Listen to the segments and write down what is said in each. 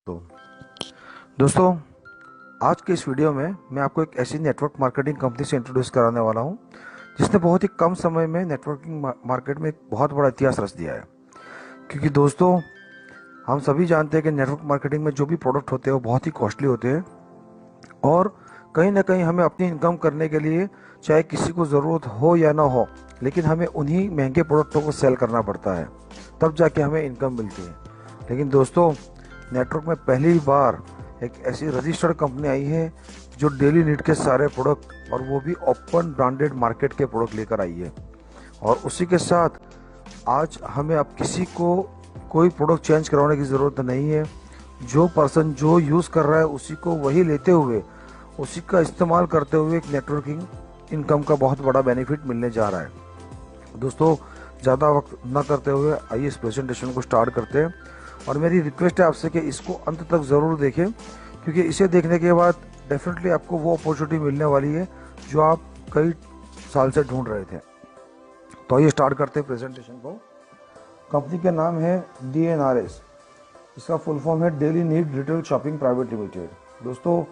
तो दोस्तों, आज के इस वीडियो में मैं आपको एक ऐसी नेटवर्क मार्केटिंग कंपनी से इंट्रोड्यूस कराने वाला हूं जिसने बहुत ही कम समय में नेटवर्किंग मार्केट में एक बहुत बड़ा इतिहास रच दिया है। क्योंकि दोस्तों, हम सभी जानते हैं कि नेटवर्क मार्केटिंग में जो भी प्रोडक्ट होते हैं वो बहुत ही कॉस्टली होते हैं और कहीं ना कहीं हमें अपनी इनकम करने के लिए, चाहे किसी को ज़रूरत हो या ना हो, लेकिन हमें उन्हीं महंगे प्रोडक्टों को सेल करना पड़ता है, तब जाके हमें इनकम मिलती है। लेकिन दोस्तों, नेटवर्क में पहली बार एक ऐसी रजिस्टर्ड कंपनी आई है जो डेली नीड के सारे प्रोडक्ट, और वो भी ओपन ब्रांडेड मार्केट के प्रोडक्ट लेकर आई है। और उसी के साथ आज हमें अब किसी को कोई प्रोडक्ट चेंज करवाने की ज़रूरत नहीं है। जो पर्सन जो यूज़ कर रहा है उसी को वही लेते हुए, उसी का इस्तेमाल करते हुए एक नेटवर्किंग इनकम का बहुत बड़ा बेनिफिट मिलने जा रहा है। दोस्तों, ज़्यादा वक्त न करते हुए आइए इस प्रेजेंटेशन को स्टार्ट करते हैं। और मेरी रिक्वेस्ट है आपसे कि इसको अंत तक ज़रूर देखें, क्योंकि इसे देखने के बाद डेफिनेटली आपको वो अपॉर्चुनिटी मिलने वाली है जो आप कई साल से ढूंढ रहे थे। तो आइए स्टार्ट करते हैं प्रेजेंटेशन को। कंपनी का नाम है DNRS। इसका फुल फॉर्म है daily need retail shopping private limited. दोस्तों,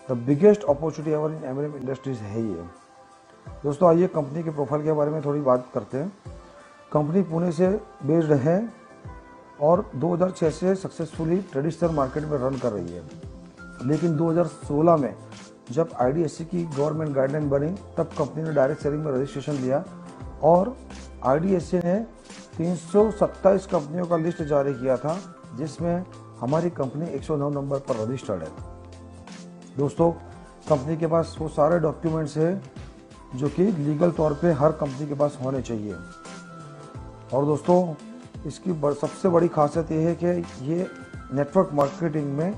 the biggest opportunity ever in MLM industries है ये। दोस्तों, आइए कंपनी के प्रोफाइल के बारे में थोड़ी बात करते हैं। कंपनी पुणे से बेस्ड है और 2006 से सक्सेसफुली ट्रेडिशनल मार्केट में रन कर रही है। लेकिन 2016 में जब IDSC की गवर्नमेंट गाइडलाइन बनी, तब कंपनी ने डायरेक्ट सेलिंग में रजिस्ट्रेशन लिया और IDSC ने 327 कंपनियों का लिस्ट जारी किया था, जिसमें हमारी कंपनी 109 नंबर पर रजिस्टर्ड है। दोस्तों, कंपनी के पास वो सारे डॉक्यूमेंट्स हैं जो कि लीगल तौर पे हर कंपनी के पास होने चाहिए। और दोस्तों, इसकी सबसे बड़ी खासियत ये है कि ये नेटवर्क मार्केटिंग में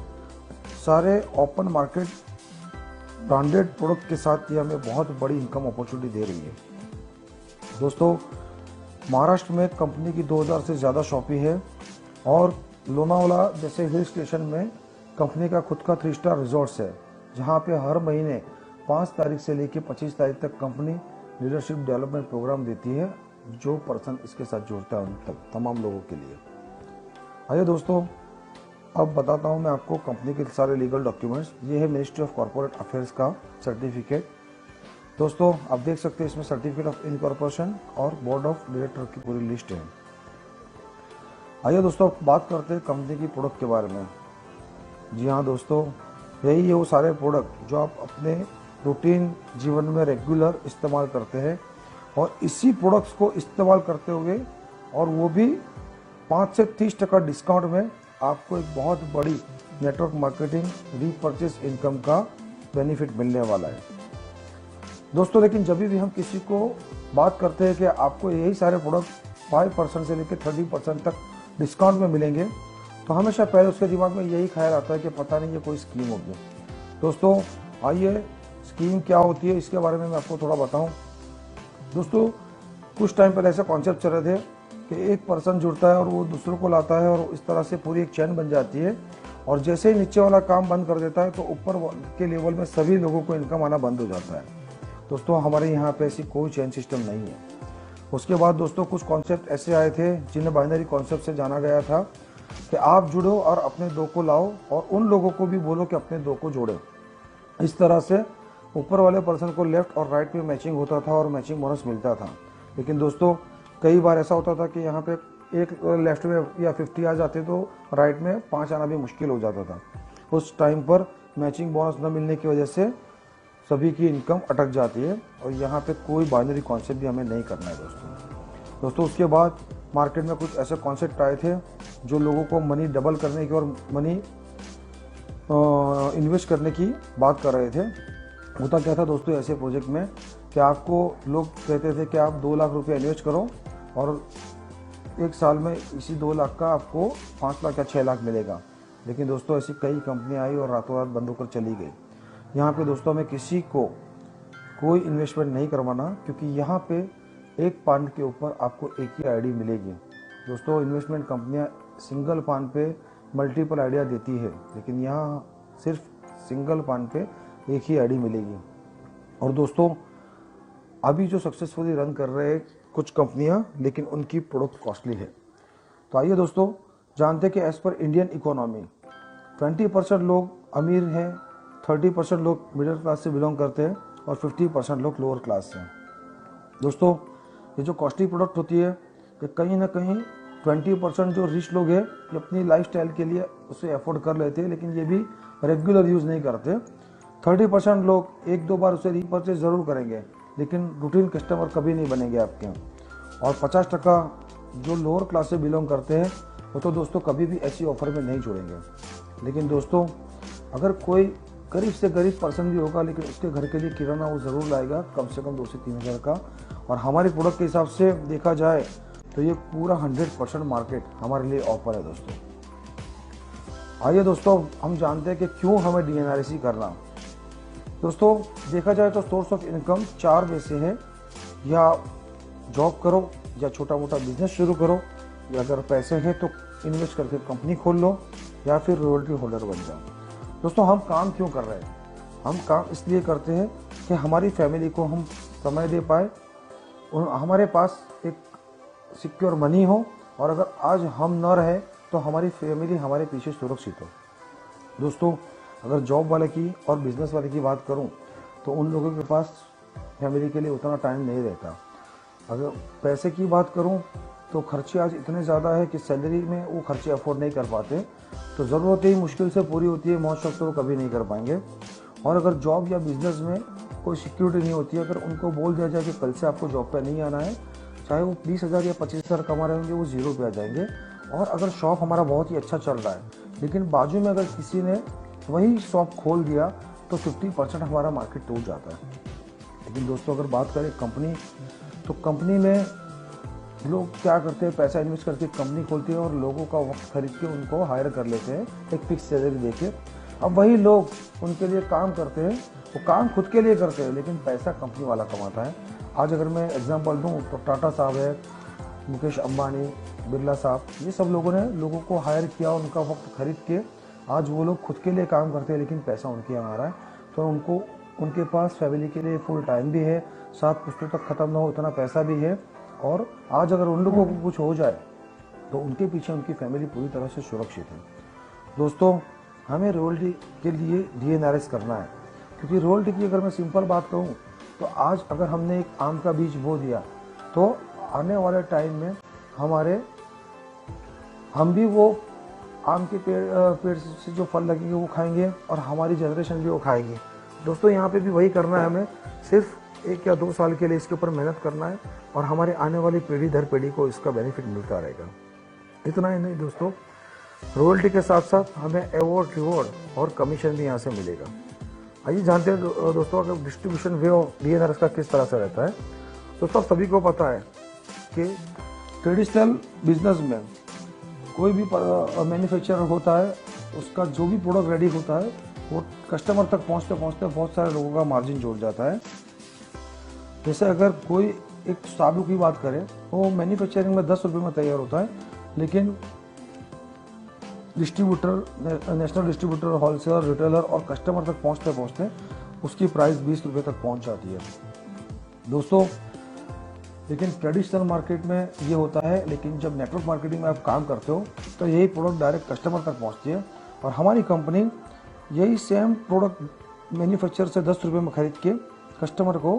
सारे ओपन मार्केट ब्रांडेड प्रोडक्ट के साथ ये हमें बहुत बड़ी इनकम अपॉर्चुनिटी दे रही है। दोस्तों, महाराष्ट्र में कंपनी की 2000 से ज़्यादा शॉपी है और लोनावाला जैसे हिल स्टेशन में कंपनी का खुद का 3 स्टार रिजॉर्ट्स है, जहाँ पे हर महीने 5 तारीख से लेकर 25 तारीख तक कंपनी लीडरशिप डेवलपमेंट प्रोग्राम देती है, जो पर्सन इसके साथ जुड़ता है उन तक तमाम लोगों के लिए। आइए दोस्तों, अब बताता हूँ मैं आपको कंपनी के सारे लीगल डॉक्यूमेंट्स। ये है मिनिस्ट्री ऑफ कॉर्पोरेट अफेयर्स का सर्टिफिकेट। दोस्तों, आप देख सकते हैं इसमें सर्टिफिकेट ऑफ इनकॉर्पोरेशन और बोर्ड ऑफ डायरेक्टर की पूरी लिस्ट है। आइए दोस्तों, बात करते हैं कंपनी की प्रोडक्ट के बारे में। जी हाँ दोस्तों, यही है वो सारे प्रोडक्ट जो आप अपने रूटीन जीवन में रेगुलर इस्तेमाल करते हैं, और इसी प्रोडक्ट्स को इस्तेमाल करते हुए, और वो भी 5 से 30% डिस्काउंट में, आपको एक बहुत बड़ी नेटवर्क मार्केटिंग रीपरचेस इनकम का बेनिफिट मिलने वाला है। दोस्तों, लेकिन जब भी हम किसी को बात करते हैं कि आपको यही सारे प्रोडक्ट 5% से लेकर 30% तक डिस्काउंट में मिलेंगे, तो हमेशा पहले उसके दिमाग में यही ख्याल आता है कि पता नहीं ये कोई स्कीम होगी। दोस्तों, आइए स्कीम क्या होती है इसके बारे में मैं आपको थोड़ा बताऊं। दोस्तों, कुछ टाइम पहले ऐसे कॉन्सेप्ट चल रहे थे कि एक पर्सन जुड़ता है और वो दूसरों को लाता है, और इस तरह से पूरी एक चैन बन जाती है, और जैसे ही नीचे वाला काम बंद कर देता है तो ऊपर के लेवल में सभी लोगों को इनकम आना बंद हो जाता है। दोस्तों, हमारे यहाँ पे ऐसी कोई चैन सिस्टम नहीं है। उसके बाद दोस्तों, कुछ कॉन्सेप्ट ऐसे आए थे जिन्हें बाइनरी कॉन्सेप्ट से जाना गया था कि आप जुड़ो और अपने 2 को लाओ, और उन लोगों को भी बोलो कि अपने 2 को जोड़े। इस तरह से ऊपर वाले पर्सन को लेफ्ट और राइट में मैचिंग होता था और मैचिंग बोनस मिलता था। लेकिन दोस्तों, कई बार ऐसा होता था कि यहाँ पे एक लेफ्ट में या 50 आ जाते तो राइट में 5 आना भी मुश्किल हो जाता था। उस टाइम पर मैचिंग बोनस न मिलने की वजह से सभी की इनकम अटक जाती है, और यहाँ पे कोई बाइनरी कॉन्सेप्ट भी हमें नहीं करना है दोस्तों। उसके बाद मार्केट में कुछ ऐसे कॉन्सेप्ट आए थे जो लोगों को मनी डबल करने की और मनी इन्वेस्ट करने की बात कर रहे थे। होता क्या था दोस्तों ऐसे प्रोजेक्ट में कि आपको लोग कहते थे कि आप 2 लाख रुपये इन्वेस्ट करो और 1 साल में इसी 2 लाख का आपको 5 लाख या 6 लाख मिलेगा। लेकिन दोस्तों, ऐसी कई कंपनियां आई और रातों रात बंद होकर चली गई। यहाँ पे दोस्तों, हमें किसी को कोई इन्वेस्टमेंट नहीं करवाना, क्योंकि यहाँ पे एक पान के ऊपर आपको एक ही आईडी मिलेगी। दोस्तों, इन्वेस्टमेंट कंपनियाँ सिंगल पान पे मल्टीपल आइडिया देती है, लेकिन यहाँ सिर्फ सिंगल पान पे एक ही आईडी मिलेगी। और दोस्तों, अभी जो सक्सेसफुली रन कर रहे हैं कुछ कंपनियां, लेकिन उनकी प्रोडक्ट कॉस्टली है। तो आइए दोस्तों, जानते हैं कि एज पर इंडियन इकोनॉमी 20% लोग अमीर हैं, 30% लोग मिडिल क्लास से बिलोंग करते हैं और 50% लोग लोअर क्लास से हैं। दोस्तों, ये जो कॉस्टली प्रोडक्ट होती है ये कहीं ना कहीं 20% जो रिच लोग हैं ये अपनी लाइफस्टाइल के लिए उसे अफोर्ड कर लेते हैं, लेकिन ये भी रेगुलर यूज़ नहीं करते। 30% लोग एक दो बार उसे रीपर्चेज ज़रूर करेंगे, लेकिन रूटीन कस्टमर कभी नहीं बनेंगे आपके। और 50% जो लोअर क्लास से बिलोंग करते हैं वो तो दोस्तों कभी भी ऐसी ऑफर में नहीं जुड़ेंगे। लेकिन दोस्तों, अगर कोई गरीब से गरीब पर्सन भी होगा लेकिन उसके घर के लिए किराना वो ज़रूर लाएगा, कम से कम 2 से 3 हज़ार का। और हमारे प्रोडक्ट के हिसाब से देखा जाए तो ये पूरा 100% मार्केट हमारे लिए ऑफर है दोस्तों। आइए दोस्तों, हम जानते हैं कि क्यों हमें DNRSC करना। दोस्तों, देखा जाए तो सोर्स ऑफ इनकम 4 में से है, या जॉब करो, या छोटा मोटा बिजनेस शुरू करो, या अगर पैसे हैं तो इन्वेस्ट करके कंपनी खोल लो, या फिर रॉयल्टी होल्डर बन जाओ। दोस्तों, हम काम क्यों कर रहे हैं? हम काम इसलिए करते हैं कि हमारी फैमिली को हम समय दे पाए, हमारे पास एक सिक्योर मनी हो, और अगर आज हम न रहे तो हमारी फैमिली हमारे पीछे सुरक्षित हो। दोस्तों, अगर जॉब वाले की और बिजनेस वाले की बात करूं तो उन लोगों के पास फैमिली के लिए उतना टाइम नहीं रहता। अगर पैसे की बात करूं तो खर्चे आज इतने ज़्यादा है कि सैलरी में वो खर्चे अफोर्ड नहीं कर पाते, तो ज़रूरतें ही मुश्किल से पूरी होती है, मौज शौक तो वो कभी नहीं कर पाएंगे। और अगर जॉब या बिजनेस में कोई सिक्योरिटी नहीं होती है, अगर उनको बोल दिया जाए कि कल से आपको जॉब पे नहीं आना है, चाहे वो 20,000 या 25,000 कमा रहे होंगे, वो ज़ीरो पे आ जाएंगे। और अगर शॉप हमारा बहुत ही अच्छा चल रहा है लेकिन बाजू में अगर किसी ने वही शॉप खोल दिया तो 50% हमारा मार्केट टूट जाता है। लेकिन दोस्तों, अगर बात करें कंपनी, तो कंपनी में लोग क्या करते हैं, पैसा इन्वेस्ट करके कंपनी खोलते हैं और लोगों का वक्त खरीद के उनको हायर कर लेते हैं एक फिक्स सैलरी देके। अब वही लोग उनके लिए काम करते हैं, वो काम खुद के लिए करते हैं लेकिन पैसा कंपनी वाला कमाता है। आज अगर मैं एग्जांपल दूं तो टाटा साहब है, मुकेश अंबानी, बिरला साहब, ये सब लोगों ने लोगों को हायर किया, उनका वक्त खरीद के आज वो लोग खुद के लिए काम करते हैं लेकिन पैसा उनके यहाँ आ रहा है। तो उनके पास फैमिली के लिए फुल टाइम भी है, 7 पुश्तों तक ख़त्म ना हो इतना पैसा भी है। और आज अगर उन लोगों को कुछ हो जाए तो उनके पीछे उनकी फैमिली पूरी तरह से सुरक्षित है। दोस्तों, हमें रॉयल्टी के लिए DNRS करना है, क्योंकि रॉयल्टी की अगर मैं सिंपल बात कहूँ तो आज अगर हमने एक आम का बीज बो दिया तो आने वाले टाइम में हम भी वो आम के पेड़ से जो फल लगेंगे वो खाएंगे और हमारी जनरेशन भी वो खाएगी। दोस्तों, यहाँ पे भी वही करना है, हमें सिर्फ 1 या 2 साल के लिए इसके ऊपर मेहनत करना है और हमारे आने वाली पीढ़ी दर पीढ़ी को इसका बेनिफिट मिलता रहेगा। इतना ही नहीं दोस्तों, रॉयल्टी के साथ साथ हमें अवार्ड, रिवॉर्ड और कमीशन भी यहाँ से मिलेगा। आइए जानते हैं दोस्तों, अगर डिस्ट्रीब्यूशन वे ऑफ DNRS का किस तरह से रहता है। दोस्तों, सभी को पता है कि ट्रेडिशनल बिजनेस में कोई भी मैन्युफैक्चरर होता है, उसका जो भी प्रोडक्ट रेडी होता है वो कस्टमर तक पहुंचते पहुंचते बहुत सारे लोगों का मार्जिन जुड़ जाता है। जैसे अगर कोई एक साबुन की बात करें, वो मैन्युफैक्चरिंग में 10 रुपये में तैयार होता है, लेकिन distributor, national distributor, wholesaler, retailer और कस्टमर तक पहुंचते पहुंचते उसकी प्राइस 20 रुपये तक पहुंच जाती है दोस्तों। लेकिन ट्रेडिशनल मार्केट में ये होता है, लेकिन जब नेटवर्क मार्केटिंग में आप काम करते हो तो यही प्रोडक्ट डायरेक्ट कस्टमर तक पहुंचती है और हमारी कंपनी यही सेम प्रोडक्ट मैन्युफैक्चर से 10 रुपये में खरीद के कस्टमर को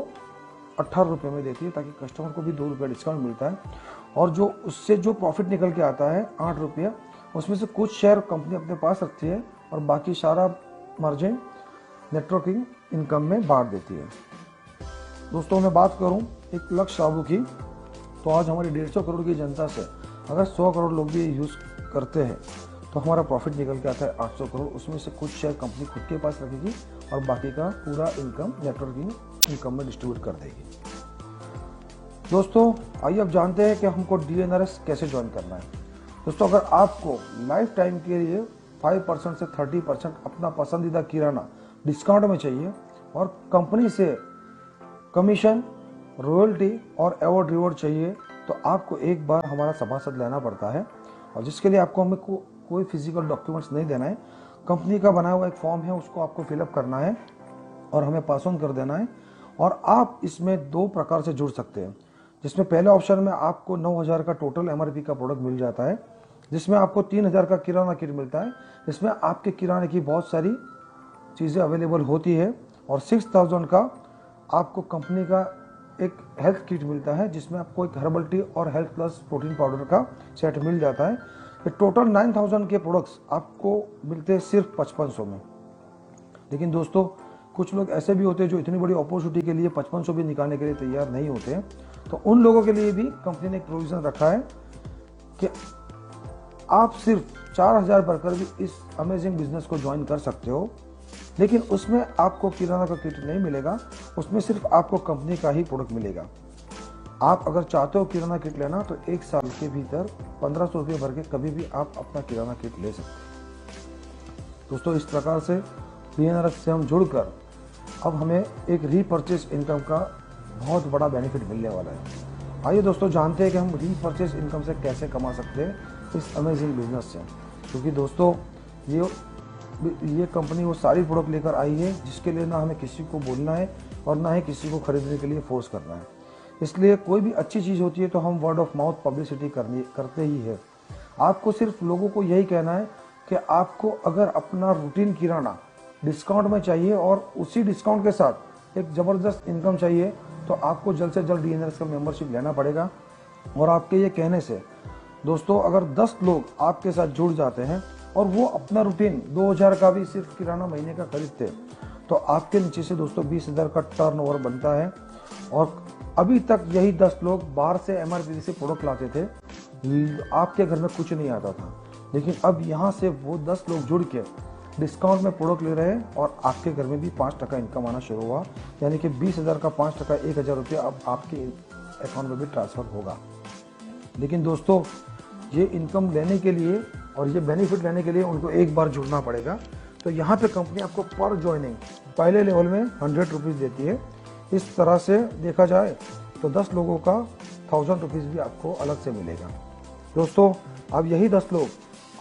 18 रुपये में देती है, ताकि कस्टमर को भी 2 रुपये डिस्काउंट मिलता है। और जो उससे जो प्रॉफिट निकल के आता है 8 रुपये, उसमें से कुछ शेयर कंपनी अपने पास रखती है और बाकी सारा मार्जिन नेटवर्किंग इनकम में बांट देती है। दोस्तों, मैं बात करूं एक लक्ष्य साबू की, तो आज हमारी 150 करोड़ की जनता से अगर 100 करोड़ लोग भी यूज़ करते हैं तो हमारा प्रॉफिट निकल के आता है 800 करोड़। उसमें से कुछ शेयर कंपनी खुद के पास रखेगी और बाकी का पूरा इनकम नेटवर्किंग इनकम में डिस्ट्रीब्यूट कर देगी। दोस्तों, आइए अब जानते हैं कि हमको DNRS कैसे ज्वाइन करना है। दोस्तों, अगर आपको लाइफ टाइम के लिए 5% से 30% अपना पसंदीदा किराना डिस्काउंट में चाहिए और कंपनी से कमीशन, रॉयल्टी और अवार्ड रिवॉर्ड चाहिए, तो आपको एक बार हमारा सभासद लेना पड़ता है, और जिसके लिए आपको हमें कोई फिजिकल डॉक्यूमेंट्स नहीं देना है। कंपनी का बनाया हुआ एक फॉर्म है, उसको आपको फिलअप करना है और हमें पास ऑन कर देना है। और आप इसमें 2 प्रकार से जुड़ सकते हैं, जिसमें पहले ऑप्शन में आपको 9,000 का टोटल MRP का प्रोडक्ट मिल जाता है, जिसमें आपको 3000 का किराना किट मिलता है, जिसमें आपके किराने की बहुत सारी चीज़ें अवेलेबल होती है। और 6000 का आपको कंपनी का एक हेल्थ किट मिलता है, जिसमें आपको एक हर्बल टी और हेल्थ प्लस प्रोटीन पाउडर का सेट मिल जाता है। ये टोटल 9000 के प्रोडक्ट्स आपको मिलते हैं सिर्फ 5500 में। लेकिन दोस्तों, कुछ लोग ऐसे भी होते हैं जो इतनी बड़ी अपॉर्चुनिटी के लिए 5500 भी निकालने के लिए तैयार नहीं होते हैं। तो उन लोगों के लिए भी कंपनी ने एक प्रोविज़न रखा है कि आप सिर्फ 4000 भरकर भी इस अमेजिंग बिजनेस को ज्वाइन कर सकते हो। लेकिन उसमें आपको किराना का किट नहीं मिलेगा, उसमें सिर्फ आपको कंपनी का ही प्रोडक्ट मिलेगा। आप अगर चाहते हो किराना किट लेना तो 1 साल के भीतर 1500 रुपये भर के कभी भी आप अपना किराना किट ले सकते हैं। दोस्तों, इस प्रकार से DNRX से हम जुड़कर अब हमें एक रीपरचेज इनकम का बहुत बड़ा बेनिफिट मिलने वाला है। आइए दोस्तों, जानते हैं कि हम रीपरचेज इनकम से कैसे कमा सकते हैं इस अमेजिंग बिजनेस से। क्योंकि दोस्तों, ये कंपनी वो सारी प्रोडक्ट लेकर आई है जिसके लिए ना हमें किसी को बोलना है और ना ही किसी को खरीदने के लिए फोर्स करना है। इसलिए कोई भी अच्छी चीज़ होती है तो हम वर्ड ऑफ माउथ पब्लिसिटी करते ही है। आपको सिर्फ लोगों को यही कहना है कि आपको अगर अपना रूटीन किराना डिस्काउंट में चाहिए और उसी डिस्काउंट के साथ एक ज़बरदस्त इनकम चाहिए, तो आपको जल्द से जल्द DNRX का मेंबरशिप लेना पड़ेगा। और आपके ये कहने से दोस्तों, अगर 10 लोग आपके साथ जुड़ जाते हैं और वो अपना रूटीन 2000 का भी सिर्फ किराना महीने का खरीदते, तो आपके नीचे से दोस्तों 20,000 का टर्नओवर बनता है। और अभी तक यही 10 लोग बाहर से MRP से प्रोडक्ट लाते थे, आपके घर में कुछ नहीं आता था। लेकिन अब यहाँ से वो 10 लोग जुड़ के डिस्काउंट में प्रोडक्ट ले रहे हैं और आपके घर में भी 5% इनकम आना शुरू हुआ। यानी कि 20,000 का 5% 1000 रुपया अब आपके अकाउंट में भी ट्रांसफ़र होगा। लेकिन दोस्तों, ये इनकम लेने के लिए और ये बेनिफिट लेने के लिए उनको एक बार जुड़ना पड़ेगा। तो यहाँ पे कंपनी आपको पर ज्वाइनिंग पहले लेवल में 100 रुपीज़ देती है। इस तरह से देखा जाए तो 10 लोगों का 1000 रुपीज़ भी आपको अलग से मिलेगा। दोस्तों, अब यही 10 लोग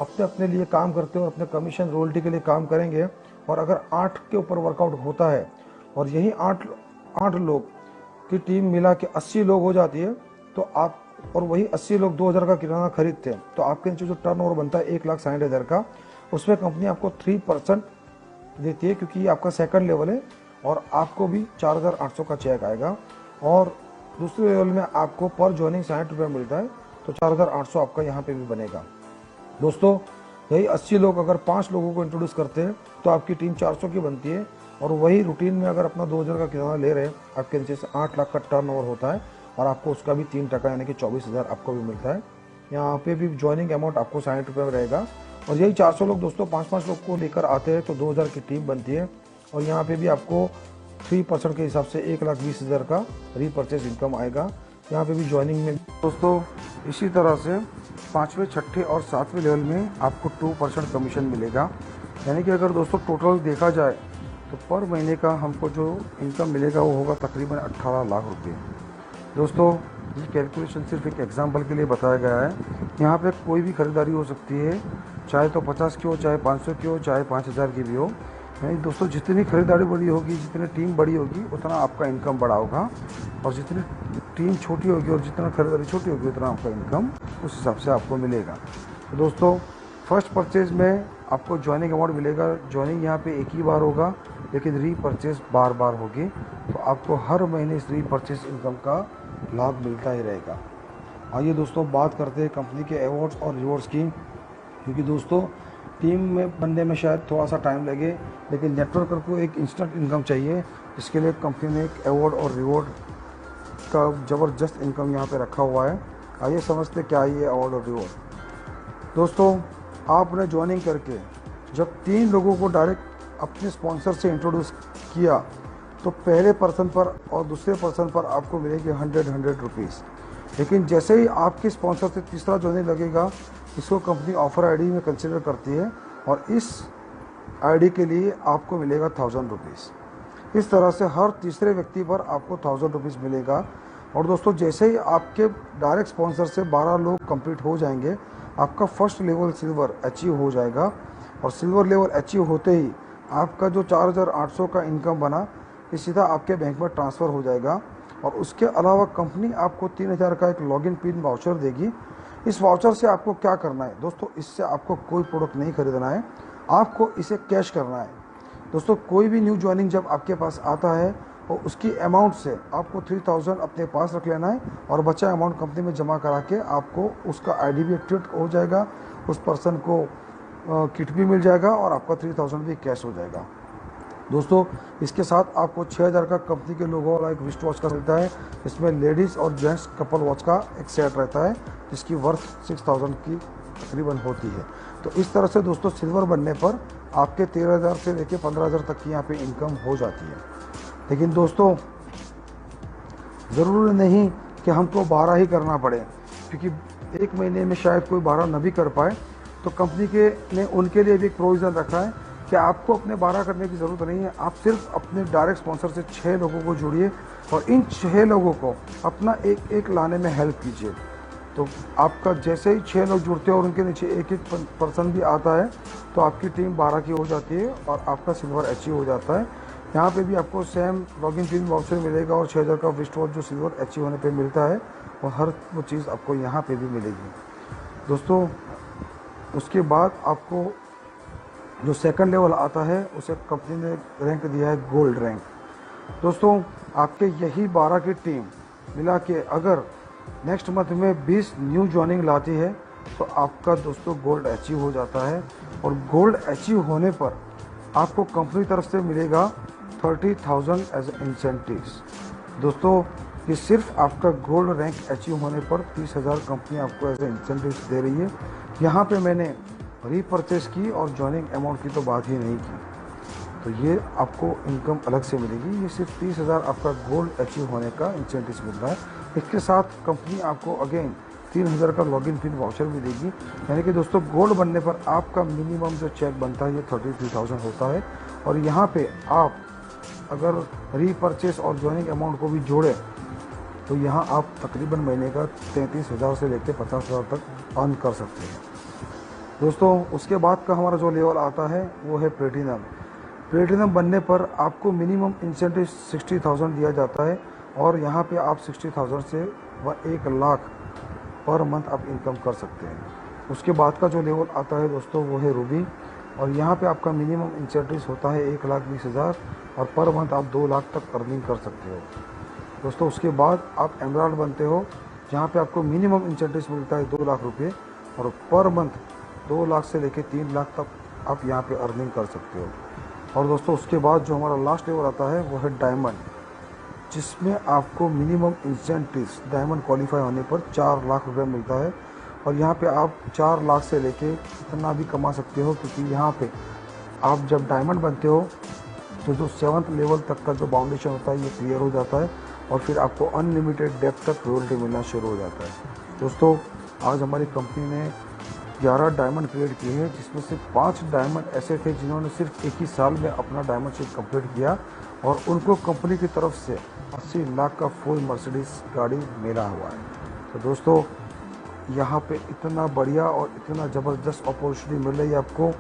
अपने अपने लिए काम करते हैं और अपने कमीशन रॉयल्टी के लिए काम करेंगे। और अगर 8 के ऊपर वर्कआउट होता है और यही 8 लोग की टीम मिला के 80 लोग हो जाती है, तो आप और वही 80 लोग 2000 का किराना खरीदते हैं, तो आपके नीचे जो टर्नओवर बनता है 1,60,000 का, उसमें कंपनी आपको 3% देती है, क्योंकि ये आपका सेकंड लेवल है। और आपको भी 4800 का चेक आएगा। और दूसरे लेवल में आपको पर ज्वाइनिंग 60 रुपये मिलता है, तो 4800 आपका यहाँ पे भी बनेगा। दोस्तों, यही 80 लोग अगर 5 लोगों को इंट्रोड्यूस करते हैं तो आपकी टीम 400 की बनती है। और वही रूटीन में अगर अपना 2000 का किराना ले रहे हैं, आपके नीचे से 8 लाख का टर्नओवर होता है और आपको उसका भी 3% यानी कि 24,000 आपको भी मिलता है। यहाँ पे भी ज्वाइनिंग अमाउंट आपको 60 रुपये में रहेगा। और यही 400 लोग दोस्तों 5-5 लोग को लेकर आते हैं तो 2000 की टीम बनती है। और यहाँ पे भी आपको 3% के हिसाब से 1,20,000 का रीपरचेज इनकम आएगा। यहाँ पे भी ज्वाइनिंग में दोस्तों इसी तरह से 5वें, 6ठे और 7वें लेवल में आपको 2% कमीशन मिलेगा। यानी कि अगर दोस्तों टोटल देखा जाए तो पर महीने का हमको जो इनकम मिलेगा वो होगा तकरीबन 18 लाख रुपये। दोस्तों, ये कैलकुलेशन सिर्फ एक एग्जांपल के लिए बताया गया है। यहाँ पे कोई भी ख़रीदारी हो सकती है, चाहे तो 50 की हो, चाहे 500 की हो, चाहे 5000 की भी हो। यानी दोस्तों, जितनी खरीदारी बड़ी होगी, जितनी टीम बड़ी होगी, उतना आपका इनकम बड़ा होगा। और जितनी टीम छोटी होगी और जितना खरीदारी छोटी होगी, उतना आपका इनकम उस हिसाब से आपको मिलेगा। तो दोस्तों, फर्स्ट परचेज में आपको ज्वाइनिंग अमाउंट मिलेगा। ज्वाइनिंग यहाँ पे एक ही बार होगा, लेकिन रीपरचेज बार बार होगी। तो आपको हर महीने इस रीपरचेज इनकम का लाभ मिलता ही रहेगा। आइए दोस्तों, बात करते हैं कंपनी के अवार्ड्स और रिवॉर्ड्स की। क्योंकि दोस्तों, टीम में बनने में शायद थोड़ा सा टाइम लगे, लेकिन नेटवर्कर को एक इंस्टेंट इनकम चाहिए। इसके लिए कंपनी ने एक अवार्ड और रिवॉर्ड का ज़बरदस्त इनकम यहाँ पे रखा हुआ है। आइए समझते क्या है ये अवार्ड और रिवॉर्ड। दोस्तों, आपने ज्वाइनिंग करके जब 3 लोगों को डायरेक्ट अपने स्पॉन्सर से इंट्रोड्यूस किया, तो पहले पर्सन पर और दूसरे पर्सन पर आपको मिलेगी 100 रुपीज़। लेकिन जैसे ही आपके स्पॉन्सर से तीसरा ज्वाइनिंग लगेगा, इसको कंपनी ऑफर आईडी में कंसिडर करती है और इस आईडी के लिए आपको मिलेगा 1000 रुपीज़। इस तरह से हर तीसरे व्यक्ति पर आपको 1000 रुपीज़ मिलेगा। और दोस्तों, जैसे ही आपके डायरेक्ट स्पॉन्सर से 12 लोग कंप्लीट हो जाएंगे, आपका फर्स्ट लेवल सिल्वर अचीव हो जाएगा। और सिल्वर लेवल अचीव होते ही आपका जो 4800 का इनकम बना, ये सीधा आपके बैंक में ट्रांसफ़र हो जाएगा। और उसके अलावा कंपनी आपको 3000 का एक लॉगिन पिन वाउचर देगी। इस वाउचर से आपको क्या करना है दोस्तों, इससे आपको कोई प्रोडक्ट नहीं खरीदना है, आपको इसे कैश करना है। दोस्तों कोई भी न्यू ज्वाइनिंग जब आपके पास आता है और उसकी अमाउंट से आपको 3000 अपने पास रख लेना है और बचा अमाउंट कंपनी में जमा करा के आपको उसका आईडी भी एक्टिवेट हो जाएगा, उस पर्सन को किट भी मिल जाएगा और आपका 3000 भी कैश हो जाएगा। दोस्तों इसके साथ आपको 6000 का कंपनी के लोगों वाला एक रिस्ट वॉच का मिलता है। इसमें लेडीज़ और जेंट्स कपल वॉच का एक सेट रहता है जिसकी वर्थ 6000 की तकरीबन होती है। तो इस तरह से दोस्तों सिल्वर बनने पर आपके 13000 से लेकर 15000 तक की यहाँ पे इनकम हो जाती है। लेकिन दोस्तों ज़रूरी नहीं कि हमको 12 ही करना पड़े, क्योंकि एक महीने में शायद कोई 12 न भी कर पाए। तो कंपनी के ने उनके लिए भी एक प्रोविज़न रखा है कि आपको अपने 12 करने की ज़रूरत नहीं है, आप सिर्फ अपने डायरेक्ट स्पॉन्सर से 6 लोगों को जोड़िए और इन 6 लोगों को अपना एक एक लाने में हेल्प कीजिए। तो आपका जैसे ही 6 लोग जुड़ते हैं और उनके नीचे एक एक पर्सन भी आता है तो आपकी टीम 12 की हो जाती है और आपका सिल्वर अचीव हो जाता है। यहाँ पे भी आपको सेम लॉगिन पिन वाउचर मिलेगा और 6000 का रिस्ट वॉच जो सिल्वर अचीव होने पे मिलता है और हर वो चीज़ आपको यहाँ पे भी मिलेगी। दोस्तों उसके बाद आपको जो सेकंड लेवल आता है उसे कंपनी ने रैंक दिया है गोल्ड रैंक। दोस्तों आपके यही 12 की टीम मिला के अगर नेक्स्ट मंथ में 20 न्यू ज्वाइनिंग लाती है तो आपका दोस्तों गोल्ड अचीव हो जाता है और गोल्ड अचीव होने पर आपको कंपनी तरफ से मिलेगा 30,000 एज इंसेंटिव्स। दोस्तों ये सिर्फ आपका गोल्ड रैंक अचीव होने पर 30,000 कंपनी आपको एज इंसेंटिव्स दे रही है। यहाँ पे मैंने रीपरचेस की और ज्वाइनिंग अमाउंट की तो बात ही नहीं की, तो ये आपको इनकम अलग से मिलेगी। ये सिर्फ 30,000 आपका गोल्ड अचीव होने का इंसेंटिव मिल रहा है। इसके साथ कंपनी आपको अगेन 3000 का लॉगिन पिन वाउचर भी देगी। यानी कि दोस्तों गोल्ड बनने पर आपका मिनिमम जो चेक बनता है ये 33,000 होता है और यहाँ पे आप अगर रीपरचेस और ज्वाइनिंग अमाउंट को भी जोड़ें तो यहाँ आप तकरीबन महीने का 33,000 से लेकर 50,000 तक अर्न कर सकते हैं। दोस्तों उसके बाद का हमारा जो लेवल आता है वो है प्लेटिनम। प्लेटिनम बनने पर आपको मिनिमम इंसेंटिव 60,000 दिया जाता है और यहाँ पे आप 60,000 से 1 लाख पर मंथ आप इनकम कर सकते हैं। उसके बाद का जो लेवल आता है दोस्तों वो है रूबी और यहाँ पे आपका मिनिमम इंसेंटिव होता है 1,20,000 और पर मंथ आप 2 लाख तक अर्निंग कर सकते हो। दोस्तों उसके बाद आप एमराल्ड बनते हो जहाँ पे आपको मिनिमम इंसेंटिव मिलता है 2 लाख रुपये और पर मंथ 2 लाख से लेकर 3 लाख तक आप यहाँ पे अर्निंग कर सकते हो। और दोस्तों उसके बाद जो हमारा लास्ट लेवल आता है वो है डायमंड, जिसमें आपको मिनिमम इंसेंटिव्स डायमंड क्वालिफाई होने पर 4 लाख रुपए मिलता है और यहाँ पे आप 4 लाख से लेके इतना भी कमा सकते हो, क्योंकि यहाँ पे आप जब डायमंड बनते हो तो जो 7th लेवल तक का जो बाउंडेशन होता है ये क्लियर हो जाता है और फिर आपको अनलिमिटेड डेप्थ तक रॉयल्टी मिलना शुरू हो जाता है। दोस्तों आज हमारी कंपनी ने 11 डायमंड क्रिएट किए हैं, जिसमें से 5 डायमंड ऐसे थे जिन्होंने सिर्फ एक ही साल में अपना डायमंड शिप कंप्लीट किया और उनको कंपनी की तरफ से 80 लाख का फुल मर्सिडीज गाड़ी मिला हुआ है। तो दोस्तों यहाँ पे इतना बढ़िया और इतना ज़बरदस्त अपॉर्चुनिटी मिल रही है आपको,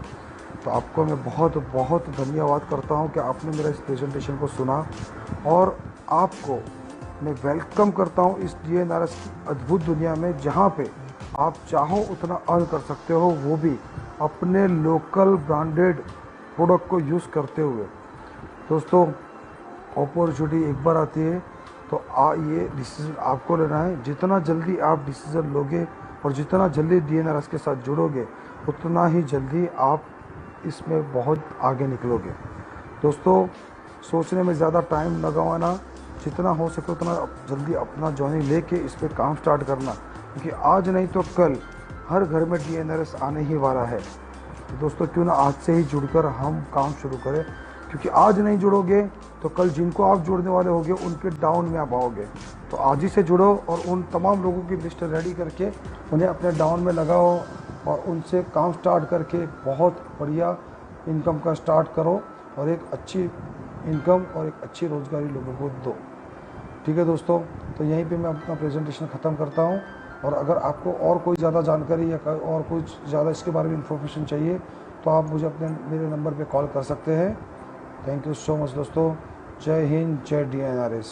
तो आपको मैं बहुत बहुत धन्यवाद करता हूँ कि आपने मेरा इस प्रेजेंटेशन को सुना और आपको मैं वेलकम करता हूँ इस DNRS की अद्भुत दुनिया में, जहाँ पे आप चाहो उतना अर्न कर सकते हो, वो भी अपने लोकल ब्रांडेड प्रोडक्ट को यूज़ करते हुए। दोस्तों अपॉर्चुनिटी एक बार आती है तो ये डिसीज़न आपको लेना है। जितना जल्दी आप डिसीज़न लोगे और जितना जल्दी DNRS के साथ जुड़ोगे उतना ही जल्दी आप इसमें बहुत आगे निकलोगे। दोस्तों सोचने में ज़्यादा टाइम लगाना, जितना हो सके उतना जल्दी अपना ज्वाइनिंग लेके इस पर काम स्टार्ट करना, क्योंकि आज नहीं तो कल हर घर में DNRS आने ही वाला है। तो दोस्तों क्यों ना आज से ही जुड़कर हम काम शुरू करें, क्योंकि आज नहीं जुड़ोगे तो कल जिनको आप जोड़ने वाले होगे उनके डाउन में आप आओगे। तो आज ही से जुड़ो और उन तमाम लोगों की लिस्ट रेडी करके उन्हें अपने डाउन में लगाओ और उनसे काम स्टार्ट करके बहुत बढ़िया इनकम का स्टार्ट करो और एक अच्छी इनकम और एक अच्छी रोज़गारी लोगों को दो। ठीक है दोस्तों, तो यहीं पे मैं अपना प्रेजेंटेशन ख़त्म करता हूँ और अगर आपको और कोई ज़्यादा जानकारी या और कुछ ज़्यादा इसके बारे में इन्फॉर्मेशन चाहिए तो आप मुझे मेरे नंबर पे कॉल कर सकते हैं। थैंक यू सो मच दोस्तों। जय हिंद, जय DNRS।